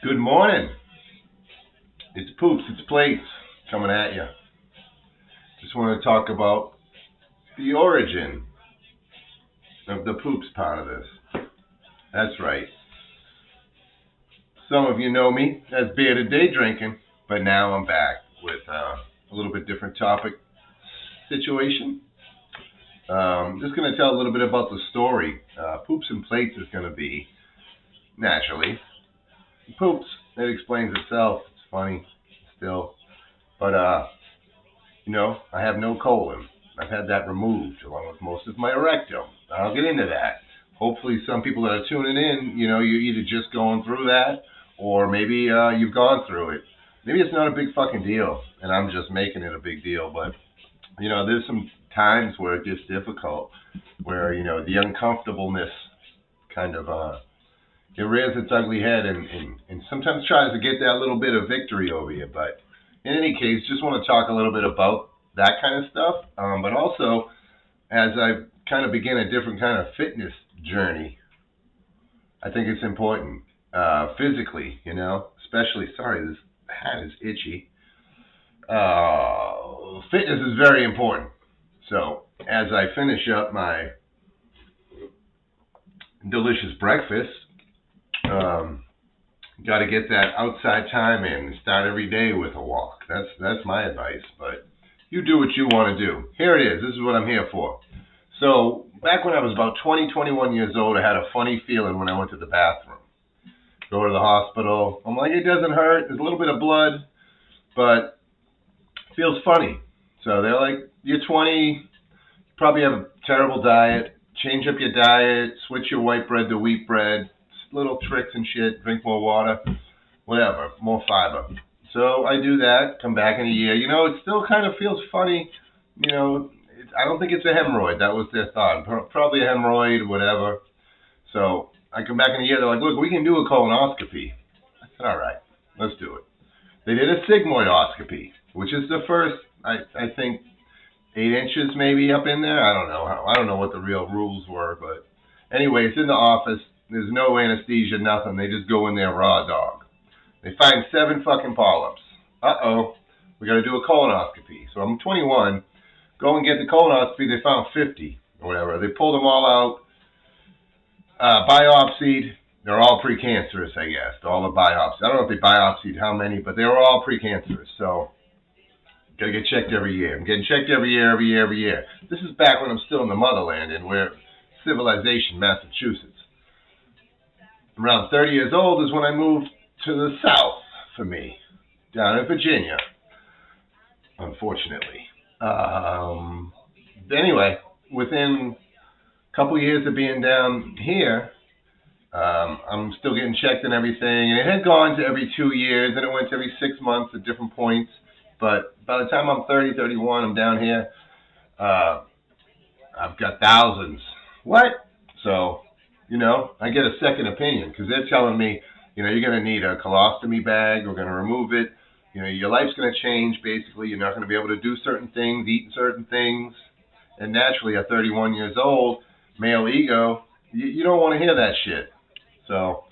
Good morning. It's Poops, it's Plates coming at you. Just want to talk about the origin of the poops part of this. That's right. Some of you know me as bearded day drinking, but now I'm back with a little bit different topic situation. Just going to tell a little bit about the story. Poops and Plates is going to be, naturally, Poops. It explains itself. It's funny still. But, I have no colon. I've had that removed along with most of my rectum. I'll get into that. Hopefully some people that are tuning in, you're either just going through that or maybe you've gone through it. Maybe it's not a big fucking deal and I'm just making it a big deal. But, there's some times where it gets difficult, where, the uncomfortableness kind of it rears its ugly head and sometimes tries to get that little bit of victory over you. But in any case, just want to talk a little bit about that kind of stuff. But also, as I kind of begin a different kind of fitness journey, I think it's important physically, especially, sorry, this hat is itchy. Fitness is very important. So as I finish up my delicious breakfast, got to get that outside time in and start every day with a walk. That's my advice, but you do what you want to do. Here it is. This is what I'm here for. So back when I was about 20, 21 years old, I had a funny feeling when I went to the bathroom. Go to the hospital. I'm like, it doesn't hurt. There's a little bit of blood, but it feels funny. So they're like, you're 20, you probably have a terrible diet. Change up your diet. Switch your white bread to wheat bread. Little tricks and shit, drink more water, whatever, more fiber. So I do that, come back in a year. It still kind of feels funny. I don't think it's a hemorrhoid. That was their thought. Probably a hemorrhoid, whatever. So I come back in a year. They're like, look, we can do a colonoscopy. I said, all right, let's do it. They did a sigmoidoscopy, which is the first, I think, 8 inches maybe up in there. I don't know. I don't know what the real rules were. But anyway, it's in the office. There's no anesthesia, nothing. They just go in there raw dog. They find 7 fucking polyps. Uh-oh. We got to do a colonoscopy. So I'm 21. Go and get the colonoscopy. They found 50 or whatever. They pulled them all out. Biopsied. They're all precancerous, I guess. All the biopsies. I don't know if they biopsied how many, but they were all precancerous. So got to get checked every year. I'm getting checked every year. This is back when I'm still in the motherland and we're civilization, Massachusetts. Around 30 years old is when I moved to the south for me, down in Virginia, unfortunately. Anyway, within a couple of years of being down here, I'm still getting checked and everything. And it had gone to every 2 years, and it went to every 6 months at different points. But by the time I'm 30, 31, I'm down here. I've got thousands. What? So, I get a second opinion because they're telling me, you're going to need a colostomy bag. We're going to remove it. Your life's going to change. Basically, you're not going to be able to do certain things, eat certain things. And naturally, at 31 years old, male ego, you don't want to hear that shit. So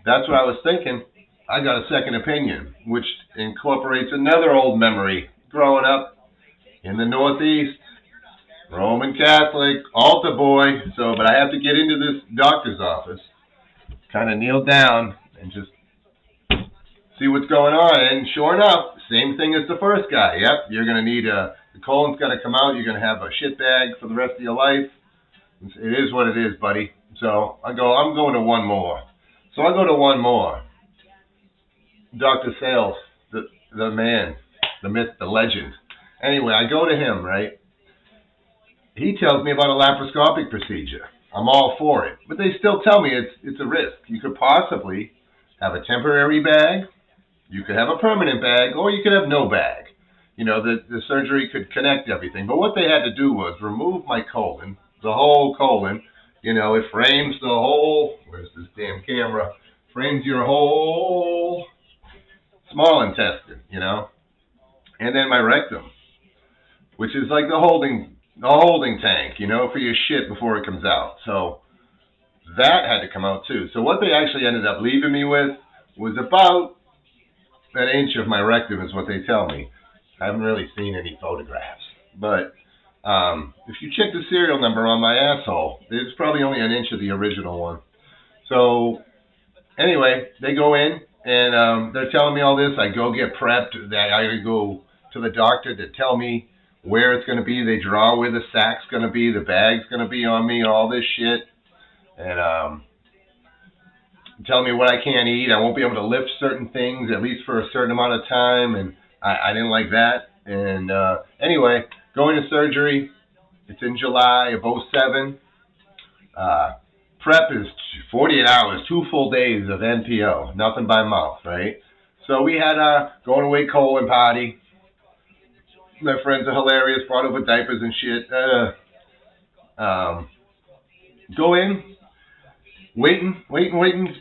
that's what I was thinking. I got a second opinion, which incorporates another old memory. Growing up in the Northeast, Roman Catholic, altar boy. But I have to get into this doctor's office, kind of kneel down and just see what's going on. And sure enough, same thing as the first guy. Yep, you're going to need the colon's got to come out. You're going to have a shit bag for the rest of your life. It is what it is, buddy. So I'm going to one more. So I go to one more. Dr. Sales, the man, the myth, the legend. Anyway, I go to him, right? He tells me about a laparoscopic procedure. I'm all for it. But they still tell me it's a risk. You could possibly have a temporary bag, you could have a permanent bag, or you could have no bag. The surgery could connect everything. But what they had to do was remove my colon, the whole colon. It frames the whole, where's this damn camera? Frames your whole small intestine, And then my rectum, which is like the holding tank, for your shit before it comes out. So that had to come out too. So what they actually ended up leaving me with was about an inch of my rectum, is what they tell me. I haven't really seen any photographs, but if you check the serial number on my asshole, it's probably only an inch of the original one. So anyway, they go in and they're telling me all this. I go get prepped. I go to the doctor to tell me where it's going to be. They draw where the sack's going to be, the bag's going to be on me, all this shit. And tell me what I can't eat. I won't be able to lift certain things, at least for a certain amount of time. And I didn't like that. And anyway, going to surgery. It's in July of '07. Prep is 48 hours, 2 full days of NPO, nothing by mouth, right? So we had a going away colon party. My friends are hilarious, brought over diapers and shit. Go in, waiting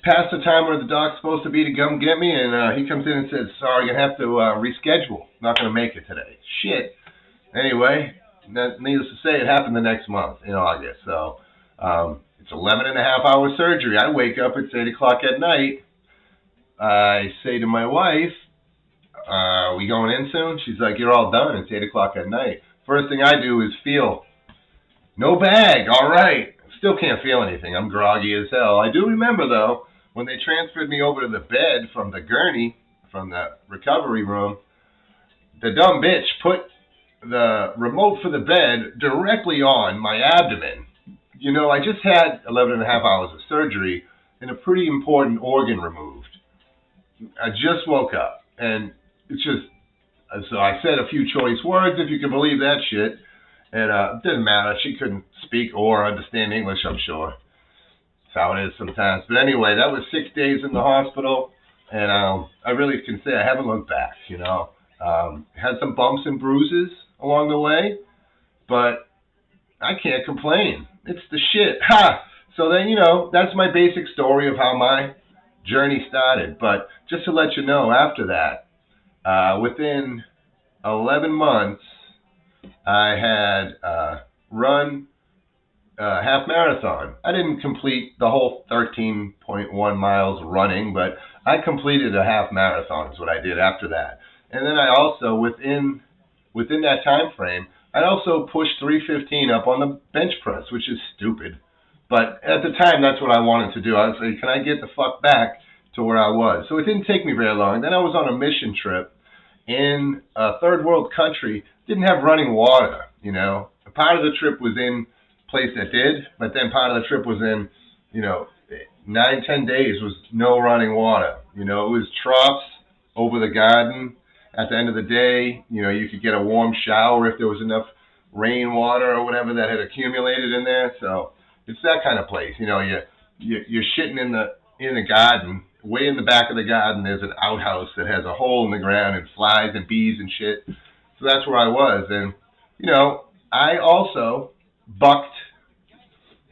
past the time where the doc's supposed to be to come get me, and he comes in and says, sorry, you're going to have to reschedule. Not going to make it today. Shit. Anyway, needless to say, it happened the next month in August. So it's 11.5-hour surgery. I wake up, it's 8 o'clock at night. I say to my wife, are we going in soon? She's like, you're all done. It's 8 o'clock at night. First thing I do is feel, no bag. All right. Still can't feel anything. I'm groggy as hell. I do remember, though, when they transferred me over to the bed from the gurney, from the recovery room, the dumb bitch put the remote for the bed directly on my abdomen. You know, I just had 11.5 hours of surgery and a pretty important organ removed. I just woke up, and it's just, so I said a few choice words, if you can believe that shit, and it didn't matter. She couldn't speak or understand English, I'm sure. That's how it is sometimes. But anyway, that was 6 days in the hospital, and I really can say I haven't looked back, you know. Had some bumps and bruises along the way, but I can't complain. It's the shit. Ha! So then, you know, that's my basic story of how my journey started. But just to let you know, after that, within 11 months, I had run a half marathon. I didn't complete the whole 13.1 miles running, but I completed a half marathon is what I did after that. And then I also, within that time frame, I also pushed 315 up on the bench press, which is stupid. But at the time, that's what I wanted to do. I was like, can I get the fuck back to where I was? So it didn't take me very long. Then I was on a mission trip in a third world country. Didn't have running water, you know. A part of the trip was in a place that did, but then part of the trip was in, you know, 9-10 days was no running water. You know, it was troughs over the garden. At the end of the day, you know, you could get a warm shower if there was enough rainwater or whatever that had accumulated in there. So it's that kind of place. You know, you're shitting in the garden. Way in the back of the garden, there's an outhouse that has a hole in the ground and flies and bees and shit. So that's where I was. And, you know, I also bucked,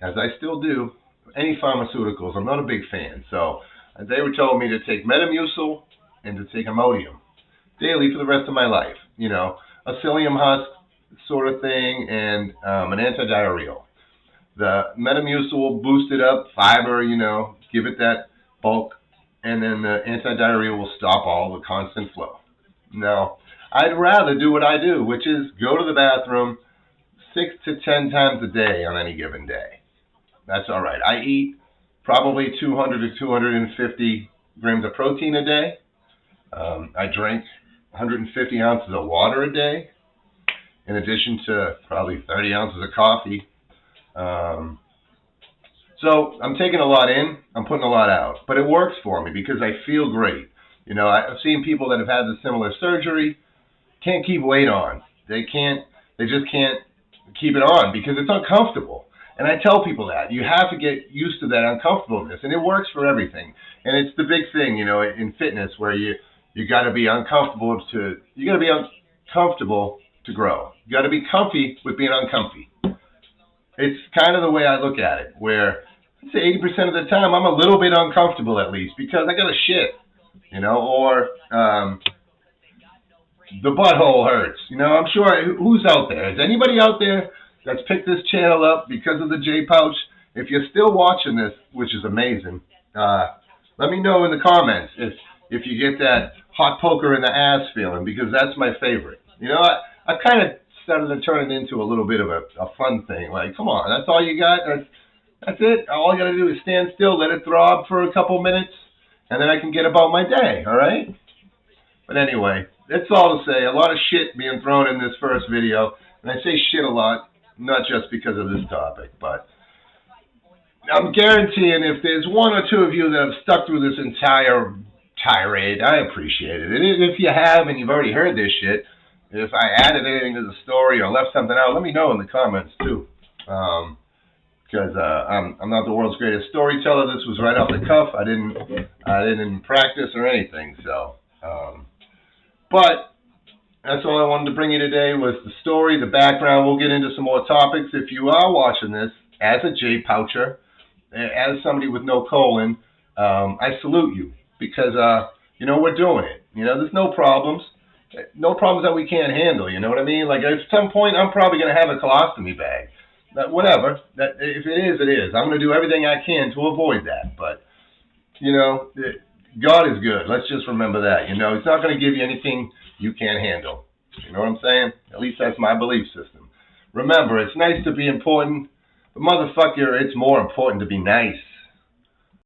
as I still do, any pharmaceuticals. I'm not a big fan. So they were telling me to take Metamucil and to take Imodium daily for the rest of my life. You know, a psyllium husk sort of thing and an antidiarrheal. The Metamucil will boost it up, fiber, you know, give it that bulk, and then the antidiarrheal will stop all the constant flow. Now, I'd rather do what I do, which is go to the bathroom 6 to 10 times a day on any given day. That's all right. I eat probably 200 to 250 grams of protein a day. I drink 150 ounces of water a day, in addition to probably 30 ounces of coffee. So I'm taking a lot in, I'm putting a lot out, but it works for me because I feel great. You know, I've seen people that have had the similar surgery, can't keep weight on. They just can't keep it on because it's uncomfortable. And I tell people that you have to get used to that uncomfortableness, and it works for everything. And it's the big thing, you know, in fitness where you got to be uncomfortable to grow. You got to be comfy with being uncomfy. It's kind of the way I look at it, where I'd say 80% of the time I'm a little bit uncomfortable at least because I got to shit, you know, or the butthole hurts. You know, I'm sure, who's out there? Is anybody out there that's picked this channel up because of the J Pouch? If you're still watching this, which is amazing, Let me know in the comments if you get that hot poker in the ass feeling, because that's my favorite. You know, I kind of started to turn it into a little bit of a fun thing. Like, come on, that's all you got? That's it? All I got to do is stand still, let it throb for a couple minutes, and then I can get about my day, all right? But anyway, that's all to say. A lot of shit being thrown in this first video. And I say shit a lot, not just because of this topic, but I'm guaranteeing if there's one or two of you that have stuck through this entire tirade, I appreciate it. And if you have and you've already heard this shit, if I added anything to the story or left something out, let me know in the comments too. Because I'm not the world's greatest storyteller. This was right off the cuff. I didn't practice or anything. So, but that's all I wanted to bring you today was the story, the background. We'll get into some more topics. If you are watching this as a J Poucher, as somebody with no colon, I salute you because we're doing it. There's no problems. No problems that we can't handle, you know what I mean? Like, at some point, I'm probably going to have a colostomy bag. But whatever. If it is, it is. I'm going to do everything I can to avoid that. But, God is good. Let's just remember that. He's not going to give you anything you can't handle. You know what I'm saying? At least that's my belief system. Remember, it's nice to be important, but motherfucker, it's more important to be nice.